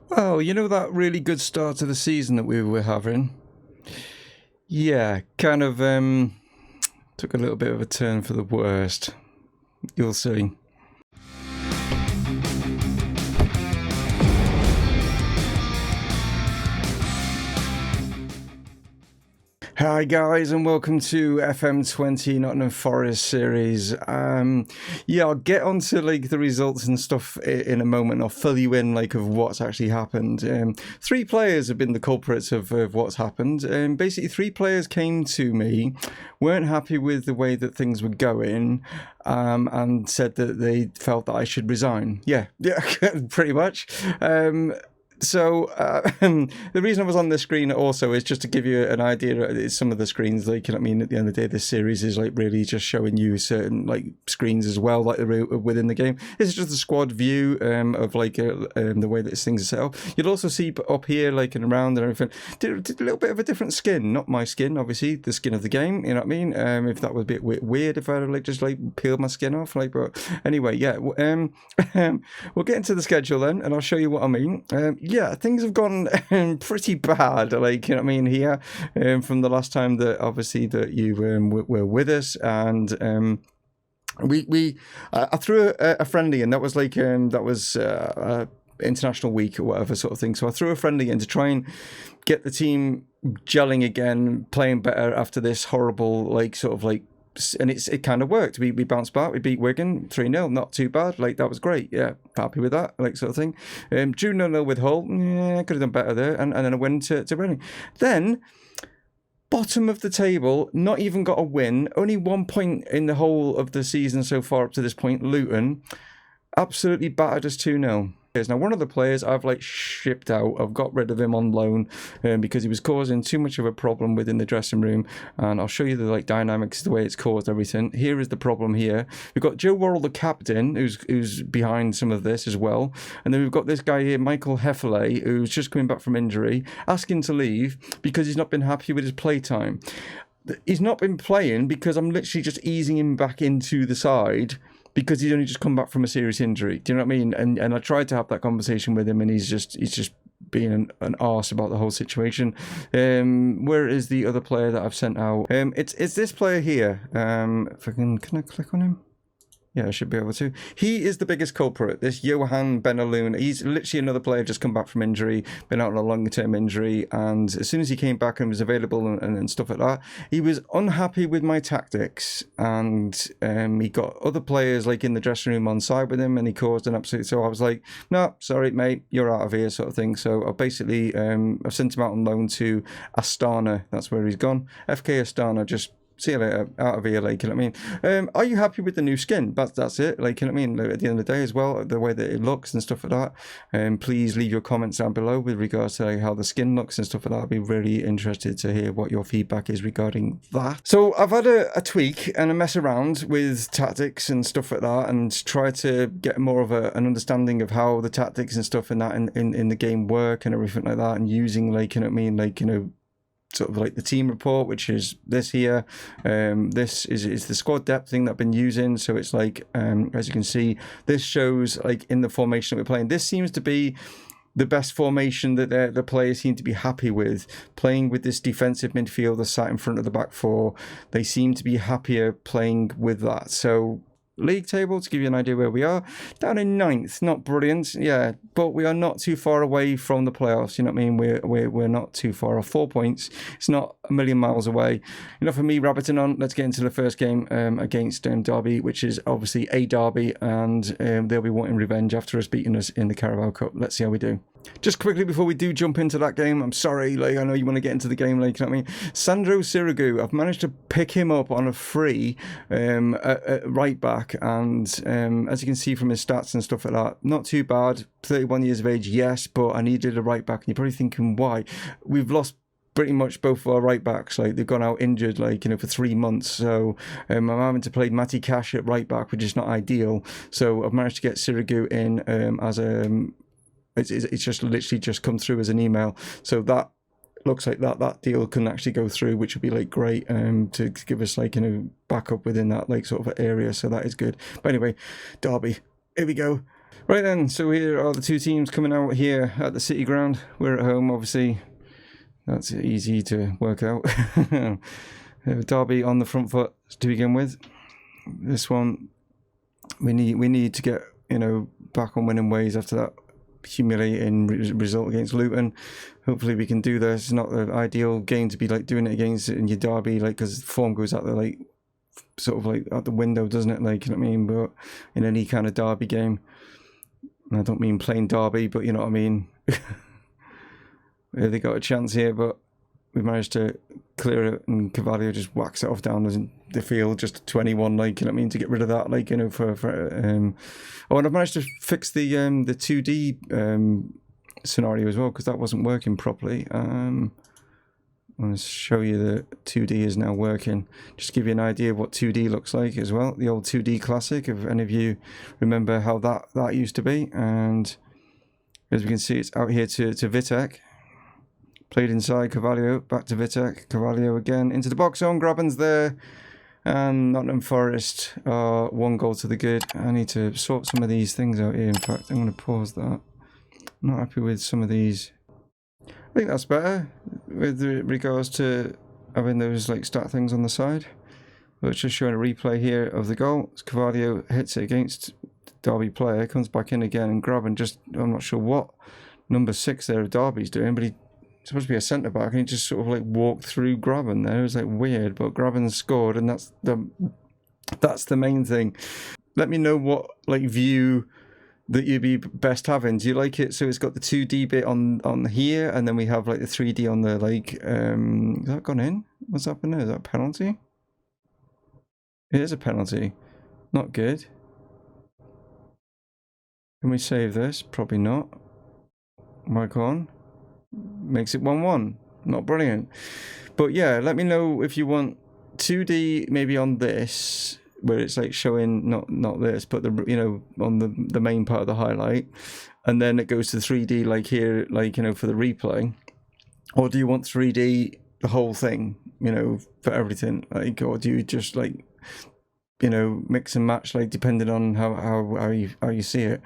Well, you know that really good start to the season that we were having? Yeah, kind of took a little bit of a turn for the worst. You'll see. Hi guys, and welcome to FM20 Nottingham Forest series. Yeah, I'll get onto like the results and stuff in a moment. I'll fill you in like of what's actually happened. Three players have been the culprits of what's happened. Basically, three players came to me, weren't happy with the way that things were going, and said that they felt that I should resign. Yeah, pretty much. So the reason I was on this screen also is just to give you an idea. It's some of the screens, like, you know what I mean, at the end of the day, this series is like really just showing you certain like screens as well, like within the game. This is just the squad view of like the way that things are set up. You'll also see up here, like and around and everything, did a little bit of a different skin. Not my skin, obviously, the skin of the game. You know what I mean? If that was a bit weird, if I had like just like peeled my skin off, like. But anyway, yeah. We'll get into the schedule then, and I'll show you what I mean. Yeah, things have gone pretty bad, like, you know what I mean, here, from the last time that, obviously, that you were with us, and I threw a friendly in, that was like, international week or whatever sort of thing, so I threw a friendly in to try and get the team gelling again, playing better after this horrible, like, sort of, like, and it kind of worked. We bounced back. We beat Wigan 3-0. Not too bad. Like, that was great. Yeah, happy with that. Like, sort of thing. Drew 0-0 with Hull. Yeah, could have done better there. And then a win to Reading. Then, bottom of the table, not even got a win. Only 1 point in the whole of the season so far up to this point. Luton absolutely battered us 2-0. Now, one of the players I've like shipped out. I've got rid of him on loan because he was causing too much of a problem within the dressing room, and I'll show you the like dynamics, the way it's caused everything. Here is the problem here. We've got Joe Worrell, the captain, who's behind some of this as well, and then we've got this guy here, Michael Hefferley, who's just coming back from injury, asking to leave because he's not been happy with his playtime. He's not been playing because I'm literally just easing him back into the side, because he's only just come back from a serious injury. Do you know what I mean? And I tried to have that conversation with him, and he's just being an arse about the whole situation. Where is the other player that I've sent out? It's this player here. If I can I click on him? Yeah, I should be able to. He is the biggest culprit, this Johan Benaloon. He's literally another player just come back from injury, been out on a longer-term injury, and as soon as he came back and was available and stuff like that, he was unhappy with my tactics, and he got other players like in the dressing room on side with him, and he caused an absolute... So I was like, no, sorry, mate, you're out of here, sort of thing. So I basically, I've sent him out on loan to Astana. That's where he's gone. FK Astana, just... see you later, out of here, like, you know what I mean? Are you happy with the new skin? That's it, like, you know what I mean? At the end of the day as well, the way that it looks and stuff like that. Please leave your comments down below with regards to how the skin looks and stuff like that. I'd be really interested to hear what your feedback is regarding that. So I've had a tweak and a mess around with tactics and stuff like that, and try to get more of an understanding of how the tactics and stuff in that in the game work and everything like that, and using, like, you know what I mean, like, you know, sort of like the team report, which is this here. This is the squad depth thing that I've been using. So it's like, as you can see, this shows like in the formation that we're playing. This seems to be the best formation that the players seem to be happy with. Playing with this defensive midfielder sat in front of the back four, they seem to be happier playing with that. So league table, to give you an idea where we are, down in 9th, not brilliant, yeah, but we are not too far away from the playoffs. You know what I mean? We're not too far off. 4 points, it's not a million miles away. Enough of me rabbiting on. Let's get into the first game against Derby, which is obviously a derby, and they'll be wanting revenge after us beating us in the Carabao Cup. Let's see how we do. Just quickly before we do jump into that game, I'm sorry, like, I know you want to get into the game, like, you know what I mean? Sandro Sirigu, I've managed to pick him up on a free at right back, and as you can see from his stats and stuff like that, not too bad. 31 years of age, yes, but I needed a right back, and you're probably thinking, why? We've lost pretty much both of our right backs. Like, they've gone out injured, like, you know, for 3 months. So I'm having to play Matty Cash at right back, which is not ideal. So I've managed to get Sirigu in as a... It's just literally just come through as an email. So that looks like that deal can actually go through, which would be like great to give us, like, you know, backup within that like sort of area. So that is good. But anyway, Derby, here we go. Right then, so here are the two teams coming out here at the City Ground. We're at home, obviously. That's easy to work out. Derby on the front foot to begin with. This one, we need to get, you know, back on winning ways after that humiliating result against Luton. Hopefully we can do this. It's not the ideal game to be like doing it against in your Derby, like, because form goes out there like sort of like out the window, doesn't it? Like, you know what I mean? But in any kind of Derby game, and I don't mean plain Derby, but you know what I mean. They got a chance here, but we managed to clear it, and Carvalho just whacks it off down the field, just 21, like, you know what I mean, to get rid of that, like, you know, oh, and I've managed to fix the 2D scenario as well, because that wasn't working properly. I want to show you the 2D is now working. Just to give you an idea of what 2D looks like as well. The old 2D classic, if any of you remember how that used to be. And as we can see, it's out here to Vitek. Played inside, Carvalho, back to Vitek. Carvalho again, into the box zone, Graben's there. And Nottingham Forest are 1 goal to the good. I need to sort some of these things out here. In fact, I'm going to pause that. I'm not happy with some of these. I think that's better with regards to having those like stat things on the side. But it's just showing a replay here of the goal. Carvalho hits it against Derby player, comes back in again, and Graben just, I'm not sure what number 6 there of Derby's doing, but he's supposed to be a centre back, and he just sort of like walked through Graben there. It was like weird, but Graben scored, and that's the main thing. Let me know what like view that you'd be best having. Do you like it so it's got the 2D bit on here, and then we have like the 3D on the like has that gone in? What's happened there? Is that a penalty? It is a penalty. Not good. Can we save this? Probably not. Mic on. Makes it 1-1. Not brilliant. But yeah, let me know if you want 2D maybe on this, where it's like showing not this, but the, you know, on the main part of the highlight, and then it goes to 3D like here, like, you know, for the replay. Or do you want 3D the whole thing, you know, for everything, like, or do you just like, you know, mix and match, like, depending on how you see it.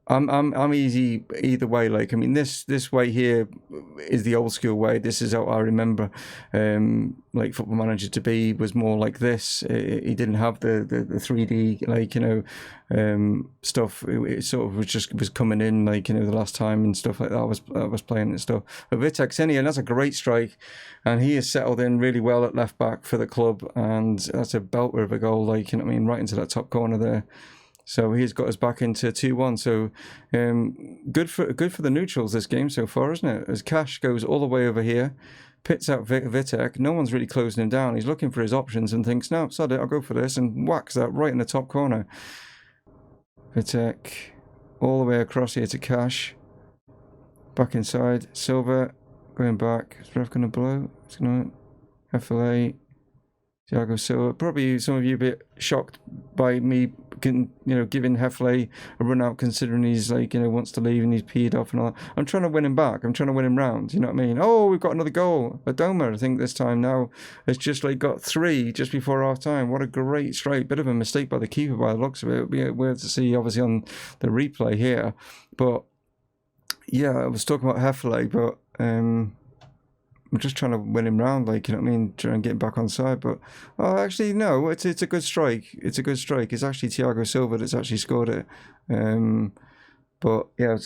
I'm easy either way. Like, I mean, this way here is the old school way. This is how I remember like Football Manager to be, was more like this. He didn't have the 3D, like, you know, stuff. It sort of was coming in, like, you know, the last time and stuff like that. I was playing and stuff. But Vitek's in here, and that's a great strike, and he has settled in really well at left back for the club, and that's a belter of a goal, like, you know what I mean, right into that top corner there. So he's got us back into 2-1. So good for the neutrals this game so far, isn't it? As Cash goes all the way over here, pits out Vitek. No one's really closing him down. He's looking for his options and thinks, no, sod it, I'll go for this, and whacks that right in the top corner. Vitek all the way across here to Cash. Back inside. Silva going back. Is ref going to blow? It's going to FLA. Thiago Silva. Probably some of you a bit shocked by me, you know, giving Hefley a run out, considering he's like, you know, wants to leave and he's peed off and all that. I'm trying to win him back. I'm trying to win him round. You know what I mean? Oh, we've got another goal. Adoma, I think this time now, has just like got 3 just before half time. What a great strike. Bit of a mistake by the keeper by the looks of it. It'll be weird to see, obviously, on the replay here. But yeah, I was talking about Hefley, but I'm just trying to win him round, like, you know what I mean, trying to get him back on side. But actually, no, it's a good strike. It's a good strike. It's actually Thiago Silva that's actually scored it. But yeah,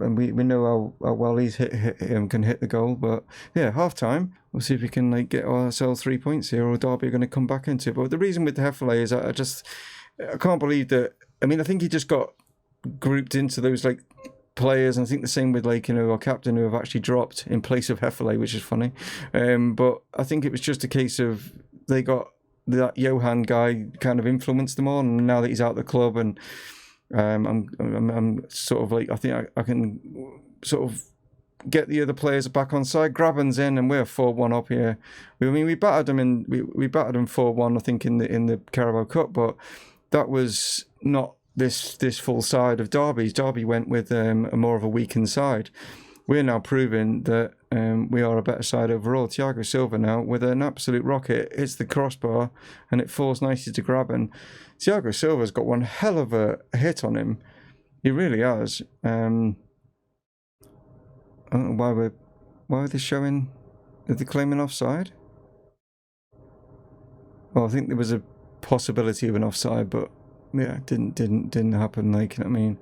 and we know how well he's can hit the goal. But yeah, half time, we'll see if we can like get ourselves 3 points here, or Derby are going to come back into it. But the reason with Hefele is I can't believe that. I mean, I think he just got grouped into those like players, and I think the same with, like, you know, our captain, who have actually dropped in place of Hefele, which is funny. But I think it was just a case of they got that Johan guy kind of influenced them all, and now that he's out of the club, and I'm sort of like, I think I can sort of get the other players back on side. Graben's in, and we're 4-1 up here. I mean, we battered them we battered them 4-1, I think, in the Carabao Cup, but that was not this full side of Derby's. Derby went with a more of a weakened side. We're now proving that we are a better side overall. Thiago Silva now with an absolute rocket hits the crossbar and it falls nicely to Graben. Thiago Silva's got one hell of a hit on him. He really has. I don't know why are they showing? Are they claiming offside? Well, I think there was a possibility of an offside, but yeah, didn't happen. Like, you know what I mean?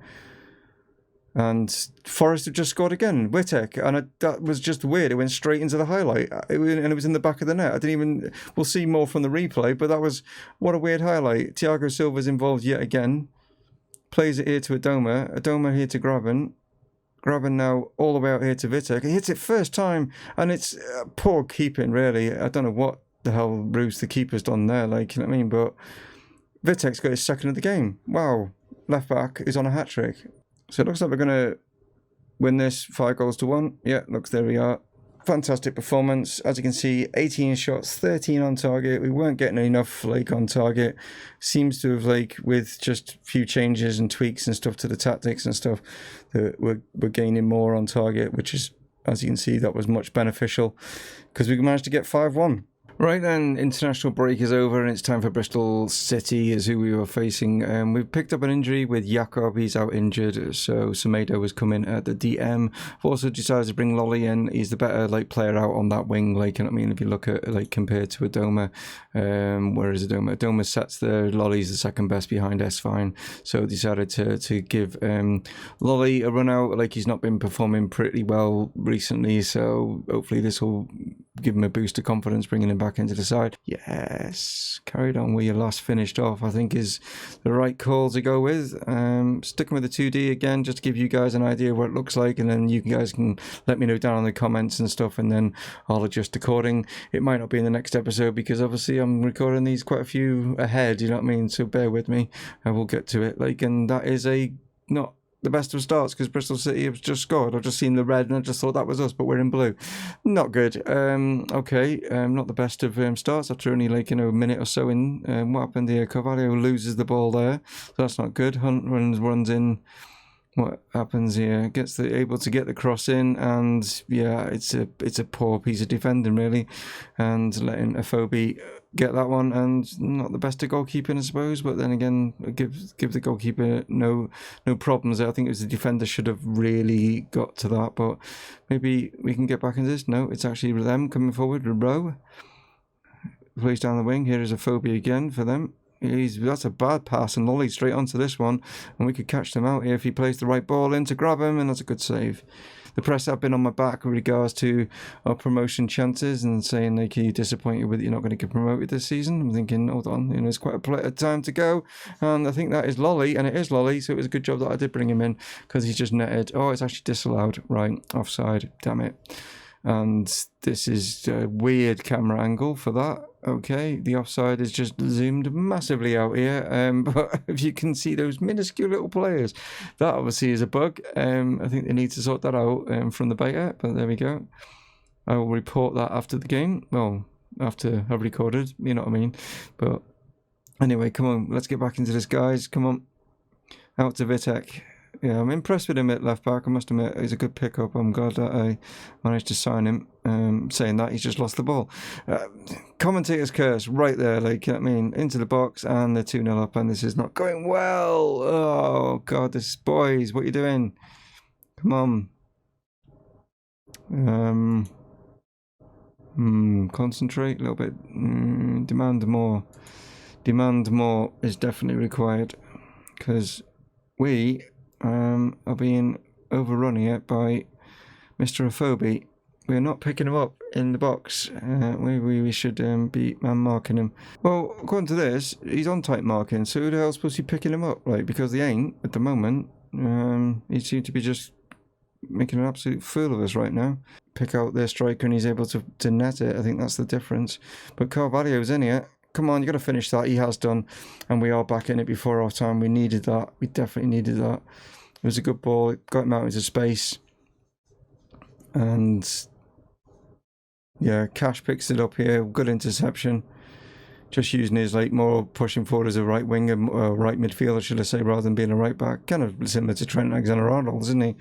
And Forest have just scored again. Wittek, and that was just weird. It went straight into the highlight, and it was in the back of the net. I didn't even. We'll see more from the replay, but that was what a weird highlight. Thiago Silva's involved yet again. Plays it here to Adoma. Adoma here to Graben. Graben now all the way out here to Wittek. He hits it first time, and it's poor keeping, really. I don't know what the hell ruse the keeper's done there, like, you know what I mean? But Wittek's got his second of the game. Wow. Left back is on a hat-trick. So it looks like we're going to win this 5-1. Yeah, looks, there we are. Fantastic performance. As you can see, 18 shots, 13 on target. We weren't getting enough, like, on target. Seems to have, like, with just a few changes and tweaks and stuff to the tactics and stuff, that we're gaining more on target, which is, as you can see, that was much beneficial because we managed to get 5-1. Right then, international break is over and it's time for Bristol City is who we were facing. We've picked up an injury with Jakob, he's out injured, so Semedo has come in at the DM. I've also decided to bring Lolly in, he's the better player out on that wing, like, you know what I mean, if you look at, compared to Adoma. Where is Adoma? Adoma sets there, Lolly's the second best behind Esfine, so decided to give Lolly a run out, he's not been performing pretty well recently, so hopefully this will give him a boost of confidence, bringing him back into the side. Yes, carried on where you last finished off, I think is the right call to go with. Sticking with the 2D again, just to give you guys an idea of what it looks like, and then you guys can let me know down in the comments and stuff, and then I'll adjust according. It might not be in the next episode because obviously I'm recording these quite a few ahead, you know what I mean, so bear with me, I will get to it. And that is not the best of starts because Bristol City have just scored. I've just seen the red and I just thought that was us, but we're in blue. Not good. Okay, not the best of starts after only a minute or so in. What happened here? Carvalho loses the ball there, so that's not good. Hunt runs in. What happens here? Able to get the cross in, and yeah, it's a poor piece of defending really, and letting Afobe get that one, and not the best of goalkeeping I suppose, but then again give the goalkeeper no problems there. I think it was the defender should have really got to that, but maybe we can get back into this. No, it's actually them coming forward. Rowe plays down the wing. Here is Afobe again for them. That's a bad pass, and Lolly straight onto this one, and we could catch them out here if he plays the right ball in to grab him, and that's a good save. The press have been on my back with regards to our promotion chances and saying are you disappointed with you're not going to get promoted this season? I'm thinking, hold on, it's quite a time to go, and I think that is Lolly, and it is Lolly, so it was a good job that I did bring him in because he's just netted. Oh, it's actually disallowed. Right, offside. Damn it. And this is a weird camera angle for that. Okay, the offside is just zoomed massively out here, but if you can see those minuscule little players, that obviously is a bug. I think they need to sort that out from the beta, but there we go. I will report that after the game, well, after I've recorded, you know what I mean. But anyway, come on, let's get back into this, guys. Come on, out to Wittek. Yeah, I'm impressed with him at left back. I must admit, he's a good pickup. I'm glad that I managed to sign him. Saying that, he's just lost the ball. Commentator's curse right there, you know what I mean? Into the box, and they're 2-0 up, and this is not going well. Oh, God, this boys, what are you doing? Come on. Concentrate a little bit. Demand more. Demand more is definitely required, because we are being overrun here by Mr. Afobe. We're not picking him up in the box. We should be man marking him. Well, according to this, he's on tight marking, so who the hell's supposed to be picking him up? Because he ain't at the moment. He seems to be just making an absolute fool of us right now. Pick out their striker and he's able to net it. I think that's the difference. But Carvalho's in here. Come on, you got to finish that. He has done, and we are back in it before our time. We needed that. We definitely needed that. It was a good ball. It got him out into space, and yeah, Cash picks it up here. Good interception. Just using his more pushing forward as a right winger, right midfielder, should I say, rather than being a right back. Kind of similar to Trent Alexander-Arnold, isn't he?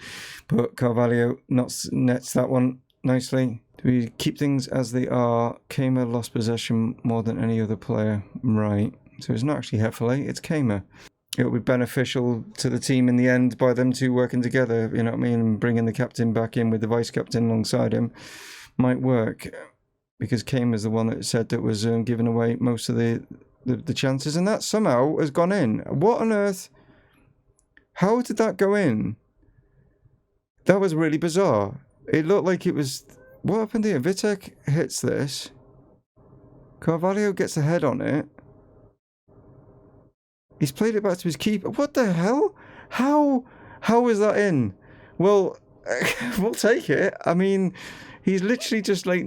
But Carvalho nets that one. nicely. Do we keep things as they are? Kamer lost possession more than any other player. Right. So it's not actually Hefele, it's Kamer. It'll be beneficial to the team in the end by them two working together, you know what I mean? And bringing the captain back in with the vice captain alongside him might work. Because Kamer's the one that said that was giving away most of the chances. And that somehow has gone in. What on earth? How did that go in? That was really bizarre. It looked like it was... What happened here? Vitek hits this. Carvalho gets a head on it. He's played it back to his keeper. What the hell? How is that in? Well, we'll take it. I mean, he's literally just like...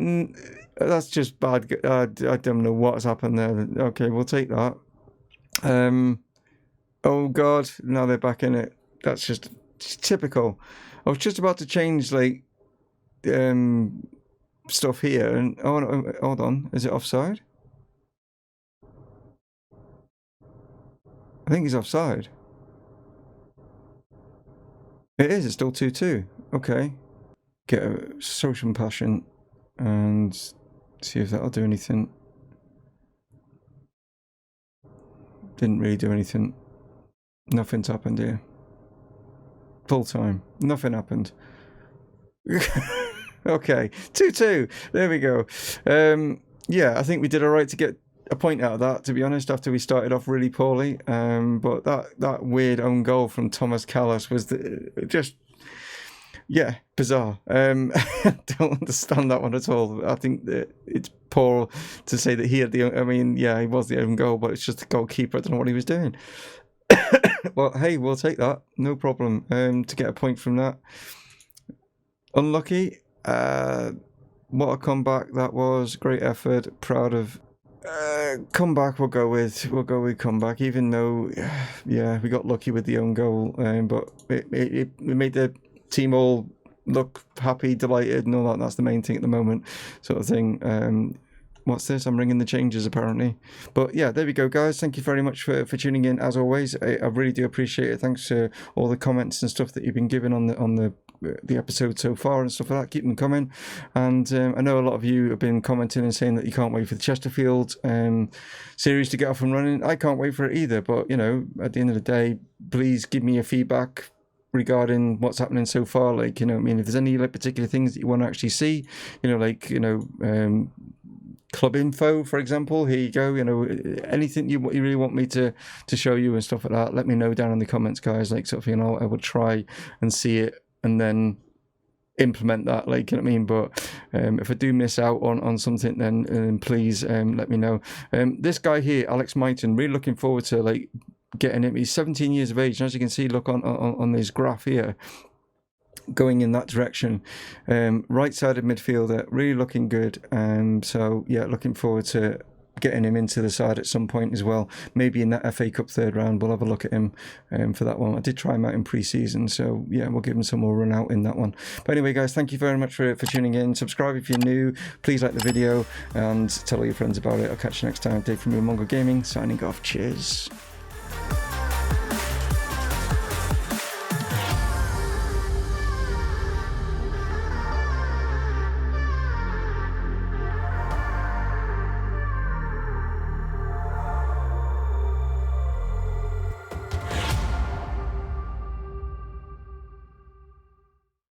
That's just bad. I don't know what's happened there. Okay, we'll take that. Oh, God. Now they're back in it. That's just typical. I was just about to change, like... stuff here, and oh no, hold on, is it offside? I think he's offside. It is, it's still 2-2. Okay. Get a social passion and see if that'll do anything. Didn't really do anything. Nothing's happened here. Full time. Nothing happened. Okay, 2-2. There we go. Yeah, I think we did all right to get a point out of that, to be honest, after we started off really poorly. But that weird own goal from Thomas Callas was just, yeah, bizarre. I don't understand that one at all. I think that it's poor to say that he had the... I mean, yeah, he was the own goal, but it's just the goalkeeper. I don't know what he was doing. Well, hey, we'll take that. No problem. To get a point from that. Unlucky. What a comeback that was. Great effort. Proud of comeback. We'll go with comeback, even though yeah, we got lucky with the own goal, but it made the team all look happy, delighted and all that. That's the main thing at the moment, sort of thing. What's this? I'm ringing the changes apparently. But yeah, there we go, guys. Thank you very much for tuning in as always. I really do appreciate it. Thanks for all the comments and stuff that you've been giving on the episode so far and stuff like that. Keep them coming. And I know a lot of you have been commenting and saying that you can't wait for the Chesterfield series to get off and running. I can't wait for it either, but you know, at the end of the day, please give me your feedback regarding what's happening so far. Like, you know, I mean, if there's any like particular things that you want to actually see, you know, like, you know, club info, for example, here you go, you know, anything you really want me to show you and stuff like that, let me know down in the comments, guys. Like, sort of, you know, I would try and see it and then implement that, like, you know what I mean? But if I do miss out on something, then please let me know. This guy here, Alex Mighton, really looking forward to like getting him. He's 17 years of age, and as you can see, look on this graph here, going in that direction. Right-sided midfielder, really looking good. So yeah, looking forward to getting him into the side at some point as well. Maybe in that FA Cup third round, we'll have a look at him for that one. I did try him out in pre-season, so yeah, we'll give him some more run out in that one. But anyway, guys, thank you very much for tuning in. Subscribe if you're new. Please like the video and tell all your friends about it. I'll catch you next time. Dave from Mumongu Gaming, signing off. Cheers.